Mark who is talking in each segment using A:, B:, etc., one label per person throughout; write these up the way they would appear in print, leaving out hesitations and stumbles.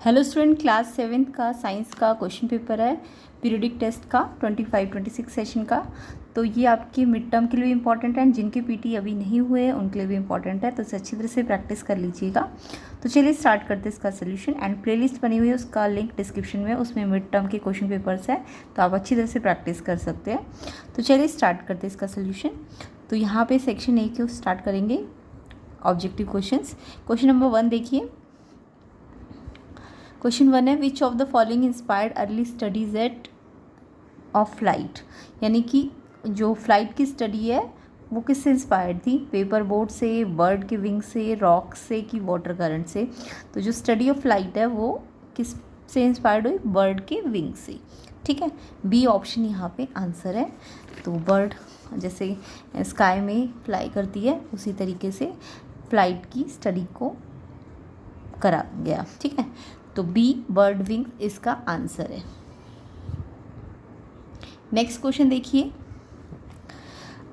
A: Hello student, class 7th का science का question paper है पीरियडिक टेस्ट का 25-26 सेशन का। तो ये आपके मिड टर्म के लिए भी इंपॉर्टेंट है, जिनके पीटी अभी नहीं हुए हैं उनके लिए भी इंपॉर्टेंट है, तो इसे अच्छी तरह से प्रैक्टिस कर लीजिएगा। तो चलिए स्टार्ट करते हैं इसका सोल्यूशन। एंड प्लेलिस्ट बनी हुई है, उसका लिंक डिस्क्रिप्शन में, उसमें मिड टर्म के क्वेश्चन पेपर्स है, तो आप अच्छी तरह से प्रैक्टिस कर सकते हैं। तो चलिए स्टार्ट करते हैं इसका सोल्यूशन। तो यहाँ पे सेक्शन ए को स्टार्ट करेंगे, ऑब्जेक्टिव क्वेश्चंस। क्वेश्चन नंबर 1 देखिए। क्वेश्चन 1 है, which of the following inspired early studies at of flight, यानी कि जो फ्लाइट की स्टडी है वो किससे इंस्पायर्ड थी? पेपर बोट से, बर्ड के विंग से, रॉक से, कि वाटर करंट से? तो जो स्टडी ऑफ फ्लाइट है वो किस से इंस्पायर्ड हुई? बर्ड के विंग से। ठीक है, बी ऑप्शन यहाँ पे आंसर है। तो बर्ड जैसे स्काई में फ्लाई करती है उसी तरीके से फ्लाइट की स्टडी को करा गया। ठीक है, तो बी बर्ड विंग इसका आंसर है। नेक्स्ट क्वेश्चन देखिए।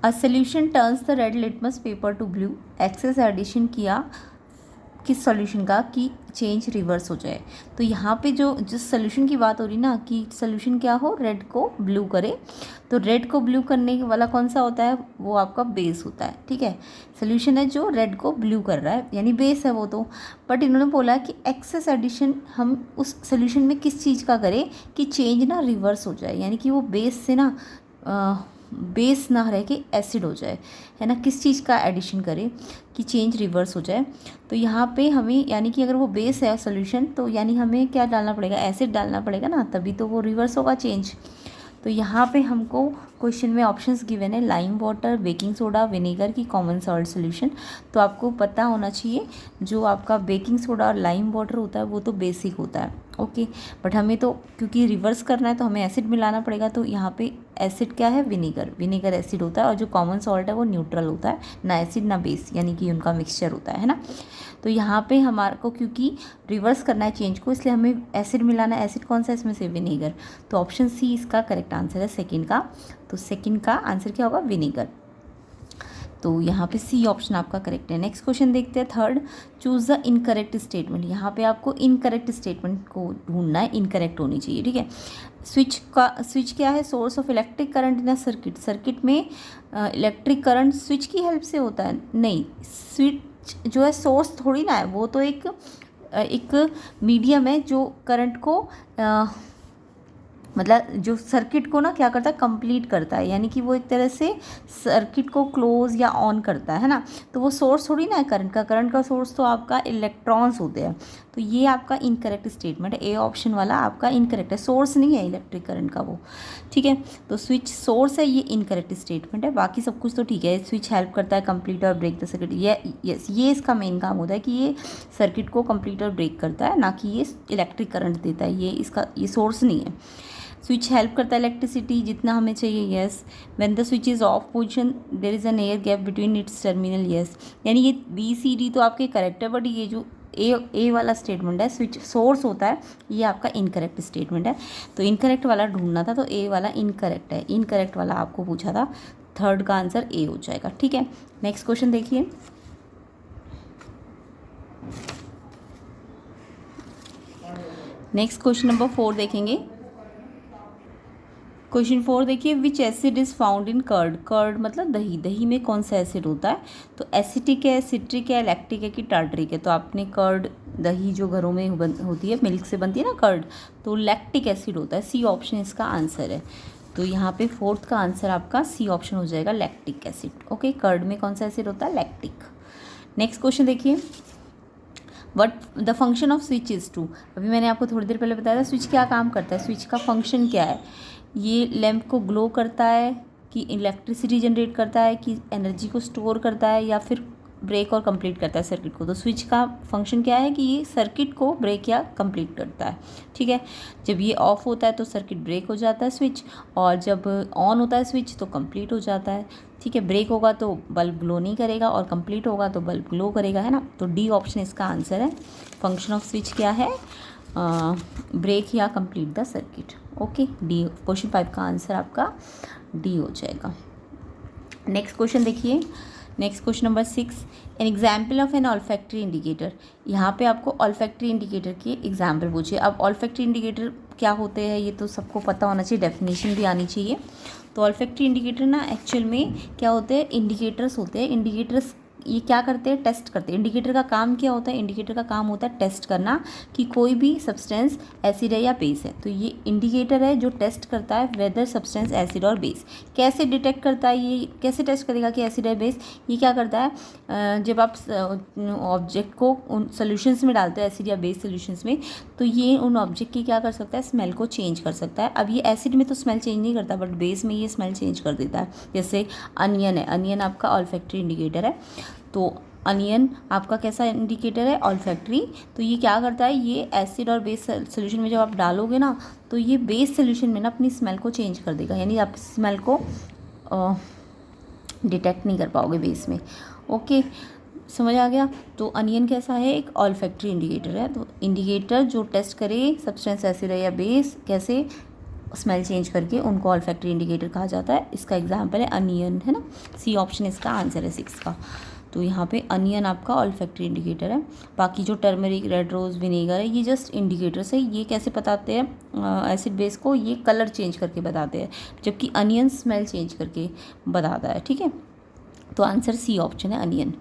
A: A solution turns the red litmus paper to blue, excess addition किया किस सॉल्यूशन का कि चेंज रिवर्स हो जाए? तो यहाँ पे जो जिस सॉल्यूशन की बात हो रही ना कि सॉल्यूशन क्या हो, रेड को ब्लू करे, तो रेड को ब्लू करने वाला कौन सा होता है? वो आपका बेस होता है। ठीक है, सॉल्यूशन है जो रेड को ब्लू कर रहा है, यानी बेस है वो तो। बट इन्होंने बोला कि एक्सेस एडिशन हम उस सॉल्यूशन में किस चीज़ का करें कि चेंज ना रिवर्स हो जाए, यानी कि वो बेस से ना बेस ना रह के एसिड हो जाए, है ना। किस चीज़ का एडिशन करें कि चेंज रिवर्स हो जाए? तो यहाँ पे हमें, यानी कि अगर वो बेस है सॉल्यूशन, तो यानी हमें क्या डालना पड़ेगा? एसिड डालना पड़ेगा ना, तभी तो वो रिवर्स होगा चेंज। तो यहाँ पे हमको क्वेश्चन में ऑप्शंस गिवन है, lime water, baking soda, vinegar की कॉमन सॉल्ट सॉल्यूशन। तो आपको पता होना चाहिए जो आपका बेकिंग सोडा और लाइम वाटर होता है वो तो बेसिक होता है, ओके। बट हमें तो क्योंकि रिवर्स करना है तो हमें एसिड मिलाना पड़ेगा, तो यहाँ पे एसिड क्या है? विनेगर। विनेगर एसिड होता है, और जो कॉमन सॉल्ट है वो न्यूट्रल होता है, ना एसिड ना बेस, यानी कि उनका मिक्सचर होता है ना। तो यहाँ पे हमारे को क्योंकि रिवर्स करना है चेंज को, इसलिए हमें एसिड मिलाना है। एसिड कौन सा है इसमें से? विनेगर। तो ऑप्शन सी इसका करेक्ट आंसर है सेकंड का। तो सेकंड का आंसर क्या होगा? विनेगर। तो यहाँ पे सी ऑप्शन आपका करेक्ट है। नेक्स्ट क्वेश्चन देखते हैं, third, choose the incorrect statement. यहाँ पे आपको इनकरेक्ट स्टेटमेंट को ढूंढना है, इनकरेक्ट होनी चाहिए। ठीक है, स्विच क्या है? Source of electric current in circuit. Circuit में इलेक्ट्रिक करंट स्विच की हेल्प से होता है? नहीं, स्विच जो है सोर्स थोड़ी ना है, वो तो एक मीडियम है जो करंट को मतलब जो सर्किट को ना क्या करता है? कंप्लीट करता है, यानी कि वो एक तरह से सर्किट को क्लोज या ऑन करता है ना। तो वो सोर्स थोड़ी ना है करंट का सोर्स तो आपका इलेक्ट्रॉन्स होते हैं। तो ये आपका इनकरेक्ट स्टेटमेंट है, ए ऑप्शन वाला आपका इनकरेक्ट है। सोर्स नहीं है इलेक्ट्रिक करंट का वो। ठीक है, तो स्विच सोर्स है, ये इनकरेक्ट स्टेटमेंट है। बाकी सब कुछ तो ठीक है, स्विच हेल्प करता है कंप्लीट और ब्रेक द सर्किट। ये इसका मेन काम होता है कि ये सर्किट को कंप्लीट और ब्रेक करता है, ना कि ये इलेक्ट्रिक करंट देता है। ये सोर्स नहीं है। स्विच हेल्प करता है इलेक्ट्रिसिटी जितना हमें चाहिए, yes. When the switch is off position there is an air gap between its terminal, yes. यानी ये बी सी डी तो आपके करेक्ट है, बट ये जो ए वाला स्टेटमेंट है, स्विच सोर्स होता है, ये आपका इनकरेक्ट स्टेटमेंट है। तो इनकरेक्ट वाला ढूंढना था, तो ए वाला इनकरेक्ट है। इनकरेक्ट वाला आपको पूछा था, थर्ड का आंसर ए हो जाएगा। ठीक है, नेक्स्ट क्वेश्चन देखिए। नेक्स्ट क्वेश्चन नंबर 4 देखेंगे। क्वेश्चन 4 देखिए, which acid is found in curd. Curd मतलब दही। दही में कौन सा एसिड होता है? तो एसिटिक है, सिट्रिक है, लैक्टिक है, कि टार्टरिक है? तो आपने कर्ड, दही जो घरों में होती है, मिल्क से बनती है ना कर्ड, तो लैक्टिक एसिड होता है। सी ऑप्शन इसका आंसर है। तो यहाँ पे फोर्थ का आंसर आपका सी ऑप्शन हो जाएगा, लैक्टिक एसिड। ओके, कर्ड में कौन सा एसिड होता है? लैक्टिक। नेक्स्ट क्वेश्चन देखिए, what the function of switch is to. अभी मैंने आपको थोड़ी देर पहले बताया था स्विच क्या काम करता है, स्विच का फंक्शन क्या है? ये लैंप को ग्लो करता है, कि इलेक्ट्रिसिटी जनरेट करता है, कि एनर्जी को स्टोर करता है, या फिर ब्रेक और कंप्लीट करता है सर्किट को? तो स्विच का फंक्शन क्या है कि ये सर्किट को ब्रेक या कंप्लीट करता है। ठीक है, जब ये ऑफ होता है तो सर्किट ब्रेक हो जाता है स्विच, और जब ऑन होता है स्विच तो कंप्लीट हो जाता है। ठीक है, ब्रेक होगा तो बल्ब ग्लो नहीं करेगा, और कंप्लीट होगा तो बल्ब ग्लो करेगा, है ना। तो डी ऑप्शन इसका आंसर है। फंक्शन ऑफ स्विच क्या है? ब्रेक या complete the circuit. Okay, D question 5 का आंसर आपका डी हो जाएगा। नेक्स्ट क्वेश्चन देखिए, next question number 6, an example of an olfactory indicator. यहाँ पे आपको ऑल्फैक्टरी इंडिकेटर की एग्जाम्पल पूछे। अब ऑल्फैक्टरी इंडिकेटर क्या होते हैं ये तो सबको पता होना चाहिए, डेफिनेशन भी आनी चाहिए। तो ऑल्फैक्टरी इंडिकेटर ना एक्चुअल में क्या होते हैं, इंडिकेटर्स होते हैं। इंडिकेटर्स ये क्या करते हैं, टेस्ट करते हैं। इंडिकेटर का काम क्या होता है, इंडिकेटर का काम होता है टेस्ट करना कि कोई भी सब्सटेंस एसिड है या बेस है। तो ये इंडिकेटर है जो टेस्ट करता है वेदर सब्सटेंस एसिड और बेस। कैसे डिटेक्ट करता है, ये कैसे टेस्ट करेगा कि एसिड है बेस, ये क्या करता है, जब आप ऑब्जेक्ट को उन सोल्यूशंस में डालते हैं एसिड या बेस सोल्यूशंस में, तो ये उन ऑब्जेक्ट की क्या कर सकता है, स्मेल को चेंज कर सकता है। अब ये एसिड में तो स्मेल चेंज नहीं करता, बट बेस में ये स्मेल चेंज कर देता है। जैसे अनियन है, अनियन आपका ऑल्फैक्टरी इंडिकेटर है। तो अनियन आपका कैसा इंडिकेटर है, ऑल्फैक्टरी। तो ये क्या करता है, ये एसिड और बेस सोल्यूशन में जब आप डालोगे ना, तो ये बेस सोल्यूशन में ना अपनी स्मेल को चेंज कर देगा, यानी आप स्मेल को डिटेक्ट नहीं कर पाओगे बेस में। ओके, समझ आ गया। तो अनियन कैसा है, एक ऑल्फैक्टरी इंडिकेटर है। तो इंडिकेटर जो टेस्ट करे सब्सटेंस एसिड है या बेस, कैसे स्मेल चेंज करके, उनको ऑल्फैक्टरी इंडिकेटर कहा जाता है। इसका एग्जांपल है अनियन, है ना। सी ऑप्शन इसका आंसर है 6 का। तो यहाँ पे अनियन आपका ऑल्फैक्टरी इंडिकेटर है। बाकी जो टर्मरिक, रेड रोज़, विनेगर है, ये जस्ट इंडिकेटर्स है। ये कैसे बताते हैं एसिड बेस को, ये कलर चेंज करके बताते हैं, जबकि अनियन स्मेल चेंज करके बताता है। ठीक है, तो आंसर सी ऑप्शन है अनियन।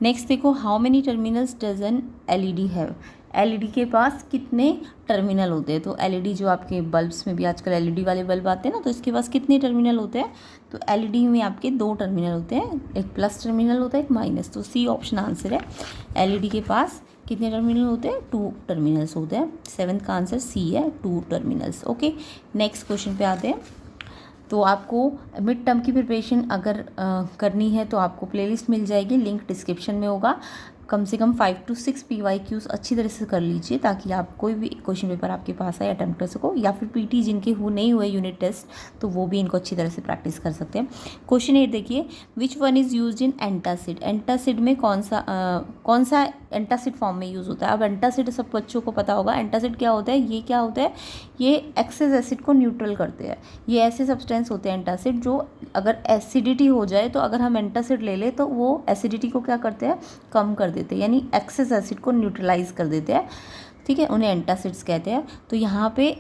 A: नेक्स्ट देखो, how many terminals does N LED have. LED के पास कितने टर्मिनल होते हैं। तो एलईडी जो आपके बल्ब्स में भी आजकल एलईडी वाले बल्ब आते हैं ना, तो इसके पास कितने टर्मिनल होते हैं। तो एलईडी में आपके 2 टर्मिनल होते हैं, एक प्लस टर्मिनल होता है, एक माइनस। तो सी ऑप्शन आंसर है। एलईडी के पास कितने टर्मिनल होते हैं, 2 टर्मिनल्स होते हैं। 7th का आंसर सी है, 2 टर्मिनल्स। ओके, नेक्स्ट क्वेश्चन पे आते हैं। तो आपको मिड टर्म की प्रिपरेशन अगर करनी है तो आपको प्लेलिस्ट मिल जाएगी, लिंक डिस्क्रिप्शन में होगा। कम से कम 5 to 6 PYQs अच्छी तरह से कर लीजिए, ताकि आप कोई भी क्वेश्चन पेपर आपके पास आए अटैम्प्ट कर सको, या फिर पीटी जिनके नहीं हुए यूनिट टेस्ट, तो वो भी इनको अच्छी तरह से प्रैक्टिस कर सकते हैं। क्वेश्चन 8 देखिए, which one is used in antacid. Antacid में कौन सा एंटासिड फॉर्म में यूज़ होता है। अब एंटासिड सब बच्चों को पता होगा। एंटासिड क्या होता है, ये क्या होता है, ये एक्सेस एसिड को न्यूट्रल करते हैं। ये ऐसे सब्सटेंस होते हैं एंटासिड जो अगर एसिडिटी हो जाए, तो अगर हम एंटासिड ले लें तो वो एसिडिटी को क्या करते हैं, कम कर देते हैं, यानी एक्सेस एसिड को न्यूट्रलाइज कर देते हैं। ठीक है, उन्हें एंटासिड्स कहते हैं। तो यहाँ पे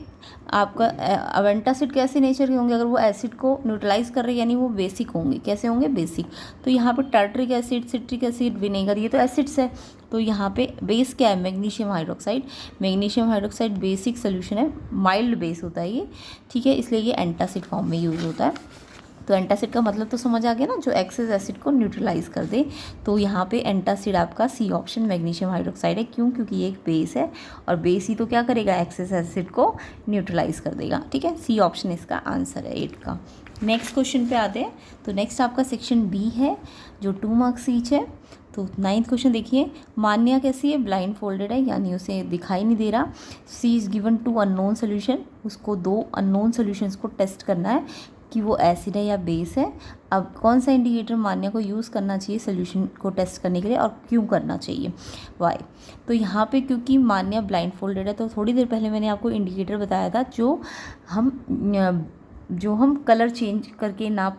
A: आपका अब एंटासिड कैसे नेचर के होंगे, अगर वो एसिड को न्यूट्रलाइज कर रहे हैं, यानी वो बेसिक होंगे। कैसे होंगे, बेसिक। तो यहाँ पे tartaric acid, citric acid, vinegar, ये तो एसिड्स है। तो यहाँ पे बेस क्या है, magnesium hydroxide. Magnesium hydroxide basic solution है, माइल्ड बेस होता है ये। ठीक है, इसलिए ये एंटासिड फॉर्म में यूज़ होता है। तो एंटासिड का मतलब तो समझ आ गया ना, जो एक्सेस एसिड को न्यूट्रलाइज कर दे। तो यहाँ पे एंटासिड आपका सी ऑप्शन मैग्नीशियम हाइड्रोक्साइड है। क्यों, क्योंकि ये एक बेस है, और बेस ही तो क्या करेगा, एक्सेस एसिड को न्यूट्रलाइज कर देगा। ठीक है, सी ऑप्शन इसका आंसर है 8 का। नेक्स्ट क्वेश्चन पे आते हैं। तो नेक्स्ट आपका सेक्शन बी है, जो 2 मार्क्स ईच है। तो 9th क्वेश्चन देखिए, मान्या कैसी है, ब्लाइंड फोल्डेड है, यानी उसे दिखाई नहीं दे रहा। सी इज़ गिवन 2 अननोन सोल्यूशन, उसको 2 अननोन सोल्यूशंस को टेस्ट करना है कि वो एसिड है या बेस है। अब कौन सा इंडिकेटर मान्या को यूज़ करना चाहिए सोल्यूशन को टेस्ट करने के लिए, और क्यों करना चाहिए, वाई। तो यहाँ पे क्योंकि मान्या ब्लाइंड फोल्डेड है, तो थोड़ी देर पहले मैंने आपको इंडिकेटर बताया था जो हम कलर चेंज करके नाप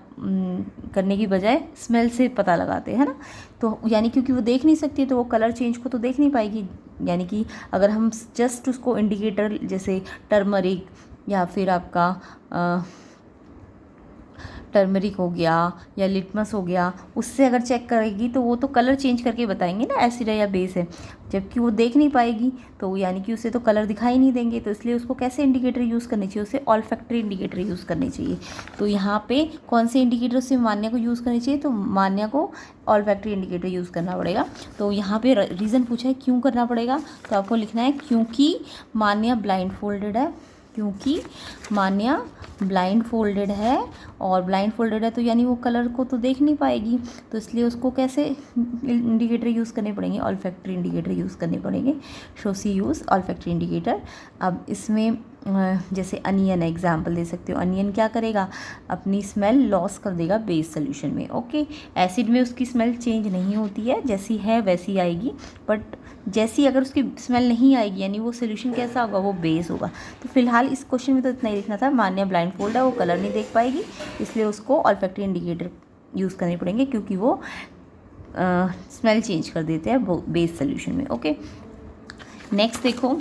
A: करने की बजाय स्मेल से पता लगाते हैं ना। तो यानी क्योंकि वो देख नहीं सकती है, तो वो कलर चेंज को तो देख नहीं पाएगी। यानी कि अगर हम जस्ट उसको इंडिकेटर जैसे टर्मरिक या फिर आपका टर्मरिक हो गया या लिटमस हो गया, उससे अगर चेक करेगी तो वो तो कलर चेंज करके बताएंगे ना एसिड है या बेस है, जबकि वो देख नहीं पाएगी, तो यानी कि उसे तो कलर दिखाई नहीं देंगे। तो इसलिए उसको कैसे इंडिकेटर यूज़ करनी चाहिए, उसे ऑल्फैक्टरी इंडिकेटर यूज़ करनी चाहिए। तो यहाँ पे कौन से इंडिकेटर से मान्या को यूज़ करनी चाहिए, तो मान्या को ऑल्फैक्टरी इंडिकेटर यूज़ करना पड़ेगा। तो यहाँ पे रीज़न पूछा है क्यों करना पड़ेगा, तो आपको लिखना है क्योंकि मान्या ब्लाइंड फोल्डेड है। क्योंकि मान्या ब्लाइंड फोल्डेड है, और ब्लाइंड फोल्डेड है तो यानी वो कलर को तो देख नहीं पाएगी, तो इसलिए उसको कैसे इंडिकेटर यूज़ करने पड़ेंगे, ऑल्फैक्टरी इंडिकेटर यूज़ करने पड़ेंगे। सो सी यूज़ ऑल्फैक्टरी इंडिकेटर। अब इसमें जैसे अनियन एग्जाम्पल दे सकते हो, अनियन क्या करेगा, अपनी स्मेल लॉस कर देगा बेस सोल्यूशन में। ओके, एसिड में उसकी स्मेल चेंज नहीं होती है, जैसी है वैसी आएगी, बट जैसी अगर उसकी स्मेल नहीं आएगी यानी वो सोल्यूशन कैसा होगा, वो बेस होगा। तो फिलहाल इस क्वेश्चन में तो इतना ही लिखना था, मान्या ब्लाइंड फोल्ड है, वो कलर नहीं देख पाएगी, इसलिए उसको ऑल्फैक्टरी इंडिकेटर यूज़ करने पड़ेंगे, क्योंकि वो स्मेल चेंज कर देते हैं बेस सोल्यूशन में। ओके, नेक्स्ट देखो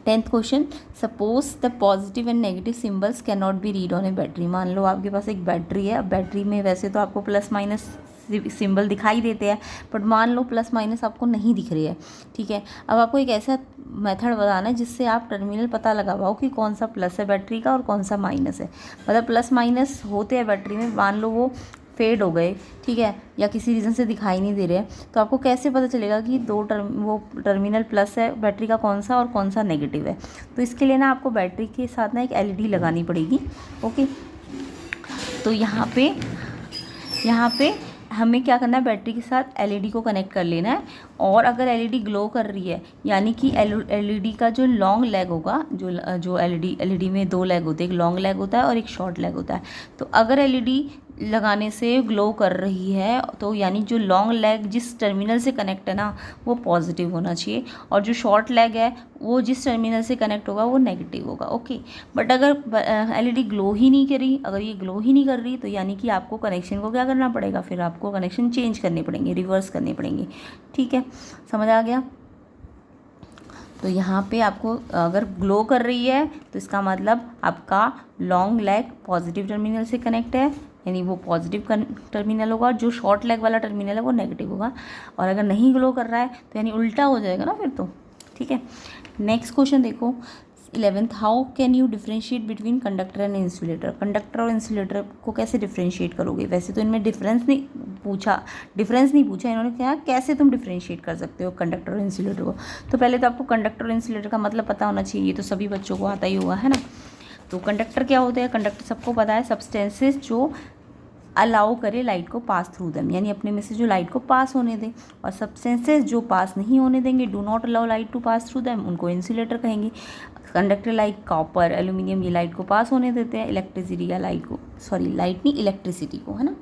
A: 10th question, suppose the positive and negative symbols can not be read on A battery. मान लो आपके पास एक बैटरी है, अब बैटरी में वैसे तो आपको प्लस माइनस सिंबल दिखाई देते हैं, बट मान लो प्लस माइनस आपको नहीं दिख रही है, ठीक है। अब आपको एक ऐसा मेथड बताना है जिससे आप टर्मिनल पता लगा पाओ कि कौन सा प्लस है बैटरी का और कौन सा माइनस है। मतलब प्लस माइनस होते हैं बैटरी में, मान लो वो फेड हो गए, ठीक है, या किसी रीज़न से दिखाई नहीं दे रहे हैं, तो आपको कैसे पता चलेगा कि वो टर्मिनल प्लस है बैटरी का कौन सा और कौन सा नेगेटिव है। तो इसके लिए ना आपको बैटरी के साथ ना एक एलईडी लगानी पड़ेगी। ओके, तो यहाँ पे हमें क्या करना है, बैटरी के साथ एलईडी को कनेक्ट कर लेना है। और अगर एलईडी ग्लो कर रही है, यानी कि एलईडी का जो लॉन्ग लेग होगा, जो एलईडी में 2 लेग होते हैं, एक लॉन्ग लेग होता है और एक शॉर्ट लेग होता है। तो अगर एलईडी लगाने से ग्लो कर रही है तो यानी जो लॉन्ग लेग जिस टर्मिनल से कनेक्ट है ना वो पॉजिटिव होना चाहिए, और जो शॉर्ट लेग है वो जिस टर्मिनल से कनेक्ट होगा वो नेगेटिव होगा। ओके, बट अगर एलईडी ग्लो ही नहीं करी, अगर ये ग्लो ही नहीं कर रही, तो यानी कि आपको कनेक्शन को क्या करना पड़ेगा, फिर आपको कनेक्शन चेंज करने पड़ेंगे, रिवर्स करने पड़ेंगे। ठीक है, समझ आ गया। तो यहाँ पे आपको अगर ग्लो कर रही है तो इसका मतलब आपका लॉन्ग लेग पॉजिटिव टर्मिनल से कनेक्ट है, यानी वो पॉजिटिव टर्मिनल होगा, और जो शॉर्ट लेग वाला टर्मिनल है वो नेगेटिव होगा। और अगर नहीं ग्लो कर रहा है तो यानी उल्टा हो जाएगा ना फिर तो। ठीक है, नेक्स्ट क्वेश्चन देखो 11th, how can you differentiate between conductor and insulator. Conductor और इंसुलेटर को कैसे डिफ्रेंशिएट करोगे। वैसे तो इनमें डिफरेंस नहीं पूछा, इन्होंने कहा कैसे तुम डिफ्रेंशिएट कर सकते हो कंडक्टर और इंसुलेटर को। तो पहले तो आपको कंडक्टर और इंसुलेटर का मतलब पता होना चाहिए, ये तो सभी बच्चों को आता ही होगा, है ना। तो कंडक्टर क्या होते हैं, कंडक्टर सबको पता है, सब्सटेंसेस जो अलाउ करे लाइट को पास थ्रू देम, यानी अपने में से जो लाइट को पास होने दें, और सब्सटेंसेस जो पास नहीं होने देंगे, do not allow light to pass through them, उनको इंसुलेटर कहेंगे। कंडक्टर लाइक कॉपर, एल्यूमिनियम, ये लाइट को पास होने देते हैं, इलेक्ट्रिसिटी या लाइट नहीं इलेक्ट्रिसिटी को, है ना।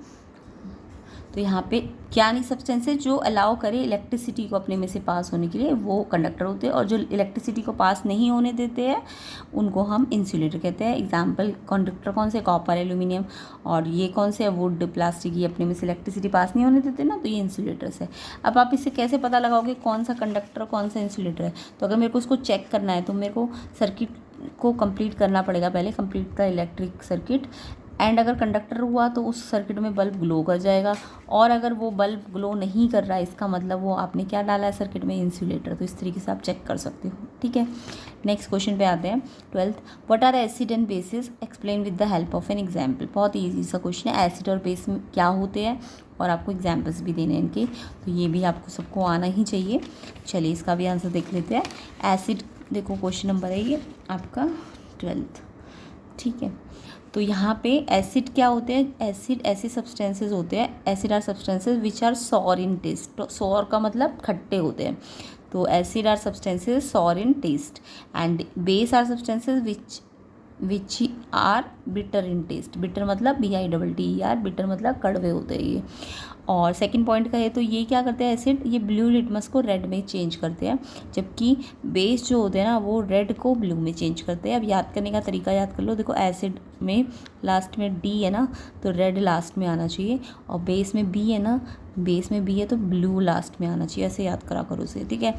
A: तो यहाँ पे क्या नहीं, सब्सटेंसेस जो अलाउ करे इलेक्ट्रिसिटी को अपने में से पास होने के लिए वो कंडक्टर होते हैं, और जो इलेक्ट्रिसिटी को पास नहीं होने देते हैं उनको हम इंसुलेटर कहते हैं। एग्जांपल कंडक्टर कौन से, कॉपर, एल्यूमिनियम, और ये कौन से है, वुड, प्लास्टिक, ये अपने में से इलेक्ट्रिसिटी पास नहीं होने देते ना, तो ये इंसुलेटर्स है। अब आप इससे कैसे पता लगाओगे कौन सा कंडक्टर कौन सा इंसुलेटर है। तो अगर मेरे को उसको चेक करना है तो मेरे को सर्किट को कंप्लीट करना पड़ेगा, पहले complete the electric circuit, and अगर कंडक्टर हुआ तो उस सर्किट में बल्ब ग्लो कर जाएगा, और अगर वो बल्ब ग्लो नहीं कर रहा है इसका मतलब वो आपने क्या डाला है सर्किट में, इंसुलेटर। तो इस तरीके से आप चेक कर सकते हो। ठीक है, नेक्स्ट क्वेश्चन पे आते हैं 12th, what are acid and basis, explain with the help of an example. बहुत ईजी सा क्वेश्चन है, एसिड और बेस क्या होते हैं और आपको एग्जाम्पल्स भी देने हैं इनके, तो ये भी आपको सबको आना ही चाहिए। चलिए इसका भी आंसर देख लेते हैं। एसिड देखो क्वेश्चन नंबर है ये आपका 12th। ठीक है, तो यहाँ पे एसिड क्या होते हैं, एसिड ऐसे सब्सटेंसेस होते हैं, acid are substances which are sour in taste. तो सॉर का मतलब खट्टे होते हैं, तो acid are substances sour in taste, and base are substances which are bitter in taste. Bitter मतलब BITTER, बिटर मतलब कड़वे होते हैं ये। और सेकंड पॉइंट का है तो ये क्या करते हैं एसिड, ये ब्लू लिटमस को रेड में चेंज करते हैं, जबकि बेस जो होते हैं ना वो रेड को ब्लू में चेंज करते हैं। अब याद करने का तरीका याद कर लो, देखो एसिड में लास्ट में D है ना, तो रेड लास्ट में आना चाहिए, और बेस में B है ना, बेस में B है तो ब्लू लास्ट में आना चाहिए, ऐसे याद करा करो उसे। ठीक है,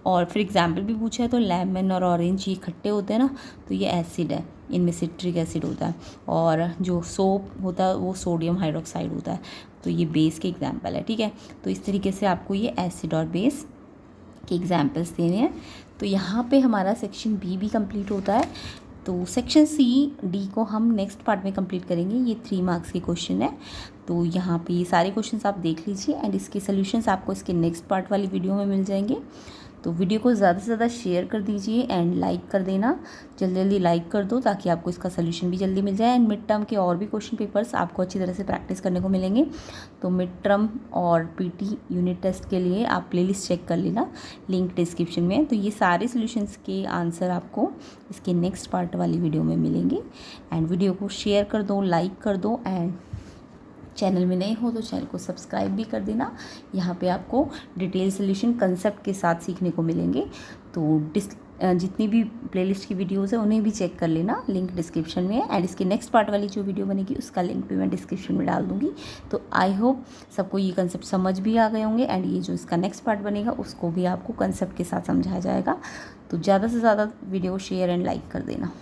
A: और फिर एग्जाम्पल भी पूछा है तो लेमन और ऑरेंज ये खट्टे होते हैं ना, तो ये एसिड है, इनमें सिट्रिक एसिड होता है, और जो सोप होता है वो सोडियम हाइड्रोक्साइड होता है, तो ये बेस के एग्जाम्पल है। ठीक है, तो इस तरीके से आपको ये एसिड और बेस के एग्जाम्पल्स देने हैं। तो यहाँ पे हमारा सेक्शन B भी कंप्लीट होता है। तो सेक्शन D को हम नेक्स्ट पार्ट में कंप्लीट करेंगे। ये 3 मार्क्स के क्वेश्चन है, तो यहाँ पे ये सारे क्वेश्चंस आप देख लीजिए, एंड इसके सॉल्यूशंस आपको इसके नेक्स्ट पार्ट वाली वीडियो में मिल जाएंगे। तो वीडियो को ज़्यादा से ज़्यादा शेयर कर दीजिए एंड लाइक कर देना, जल्दी लाइक कर दो ताकि आपको इसका सलूशन भी जल्दी मिल जाए। एंड मिड टर्म के और भी क्वेश्चन पेपर्स आपको अच्छी तरह से प्रैक्टिस करने को मिलेंगे। तो मिड टर्म और PT यूनिट टेस्ट के लिए आप प्लेलिस्ट चेक कर लेना, लिंक डिस्क्रिप्शन में। तो ये सारे सॉल्यूशंस के आंसर आपको इसके नेक्स्ट पार्ट वाली वीडियो में मिलेंगे। एंड वीडियो को शेयर कर दो, लाइक कर दो, एंड चैनल में नए हो तो चैनल को सब्सक्राइब भी कर देना। यहाँ पे आपको डिटेल सॉल्यूशन कंसेप्ट के साथ सीखने को मिलेंगे। तो जितनी भी प्लेलिस्ट की वीडियोज़ है उन्हें भी चेक कर लेना, लिंक डिस्क्रिप्शन में है। एंड इसकी नेक्स्ट पार्ट वाली जो वीडियो बनेगी उसका लिंक भी मैं डिस्क्रिप्शन में डाल दूँगी। तो आई होप सबको ये कंसेप्ट समझ भी आ गए होंगे, एंड ये जो इसका नेक्स्ट पार्ट बनेगा उसको भी आपको कंसेप्ट के साथ समझाया जाएगा। तो ज़्यादा से ज़्यादा वीडियो शेयर एंड लाइक कर देना।